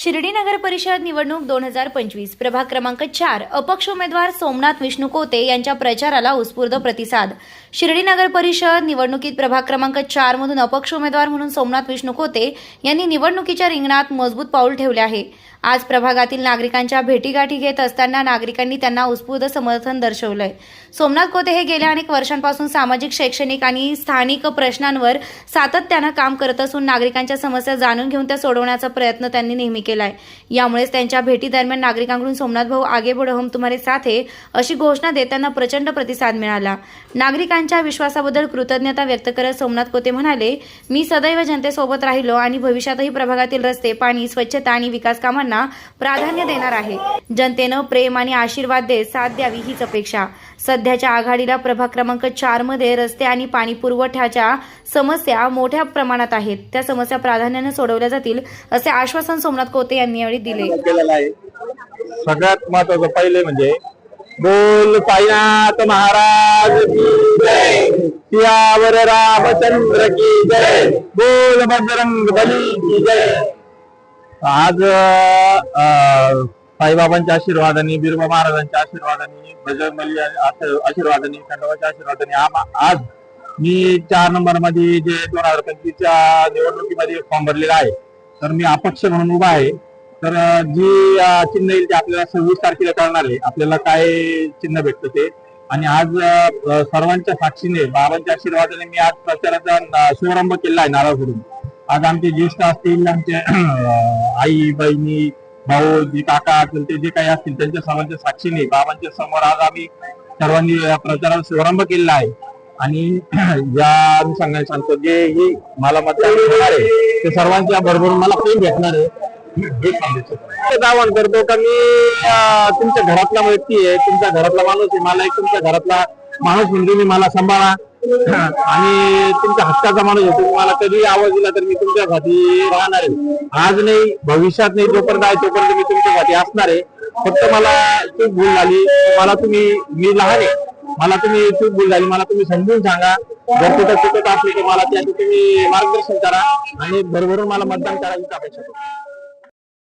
शिर्डी नगर परिषद निवडणूक 2025 प्रभाग क्रमांक 4 अपक्ष उमेदवार सोमनाथ विष्णू कोते यांच्या प्रचाराला उत्स्फूर्त प्रतिसाद। शिर्डी नगर परिषद निवडणुकीत प्रभाग क्रमांक 4 मधून अपक्ष उमेदवार म्हणून सोमनाथ विष्णू कोते यांनी निवडणुकीच्या रिंगणात मजबूत पाऊल ठेवले आहे। आज प्रभागातील नागरिकांच्या भेटीगाठी घेत असताना नागरिकांनी त्यांना उत्स्फूर्त समर्थन दर्शवलंय। सोमनाथ कोते हे गेल्या अनेक वर्षांपासून सामाजिक, शैक्षणिक आणि स्थानिक प्रश्नांवर सातत्यानं काम करत असून नागरिकांच्या समस्या जाणून घेऊन त्या सोडवण्याचा प्रयत्न त्यांनी नेहमी केलाय। यामुळेच त्यांच्या भेटी दरम्यान नागरिकांकडून सोमनाथ भाऊ आगे बढ़ो हम तुम्हारे साथ है अशी घोषणा देताना प्रचंड प्रतिसाद मिळाला। नागरिकांच्या विश्वासाबद्दल कृतज्ञता व्यक्त करत सोमनाथ कोते म्हणाले, मी सदैव जनतेसोबत राहिलो आणि भविष्यातही प्रभागातील रस्ते, पाणी, स्वच्छता आणि विकास कामांना प्राधान्य देणार आहे। जनतेनं प्रेम आणि आशीर्वाद देत साथ द्यावी हीच अपेक्षा। सध्याच्या आघाडीला प्रभाग क्रमांक 4 मध्ये रस्ते आणि पाणी पुरवठ्याच्या समस्या मोठ्या प्रमाणात आहेत। त्या समस्या प्राधान्याने सोडवल्या जातील असे आश्वासन सोमनाथ कोते यांनी यावेळी दिले। सगळ्यात महत्त्वाचं पहिले म्हणजे बोल साईनाथ महाराज की जय, सियावर रामचंद्र की जय, बोल बजरंग बली की जय। आज साईबाबांच्या आशीर्वादाने, बिरोबा महाराजांच्या आशीर्वादाने, बजरंगबली आशीर्वादाने, खंडोबाच्या आशीर्वादाने आज मी 4 नंबर मध्ये जे 2025च्या निवडणुकीमध्ये फॉर्म भरलेला आहे, तर मी अपक्ष म्हणून उभा आहे। तर जी चिन्ह येईल ते आपल्याला 26 तारखेला कळणार आहे, आपल्याला काय चिन्ह भेटतं ते। आणि आज सर्वांच्या साक्षीने, बाबांच्या आशीर्वादाने मी आज प्रचाराचा शुभारंभ केला आहे नारळावरून। आज आमचे ज्येष्ठ असतील, आमचे आई, बहिणी, भाऊ, जी काका असतील, ते जे काही असतील त्यांच्या सर्वांच्या साक्षीने बाबांच्या समोर आज आम्ही सर्वांनी प्रचाराचा शुभारंभ केलेला आहे। आणि या अनुषंगाने सांगतो, जे ही मला मतदान होणार आहे ते सर्वांच्या बरोबर मला प्रेम भेटणार आहे। दावा करतो का मी तुमच्या घरातला व्यक्ती आहे, तुमच्या घरातला माणूस आहे, मला एक तुमच्या घरातला माणूस म्हणून तुम्ही मला सांभाळा आणि तुमच्या हक्काचा माणूस आहे। तुम्ही मला कधी आवाज दिला तर मी तुमच्यासाठी राहणार आहे। आज नाही, भविष्यात नाही, जोपर्यंत आहे तोपर्यंत मी तुमच्यासाठी असणार आहे। फक्त मला चूक भूल झाली, मला तुम्ही, मी लहान आहे, मला तुम्ही चूक भूल झाली, मला तुम्ही समजून सांगा। जर कुठं चुकत असली तर मला त्यासाठी तुम्ही मार्गदर्शन करा आणि बरोबर मला मतदान करायची अपेक्षा करतो।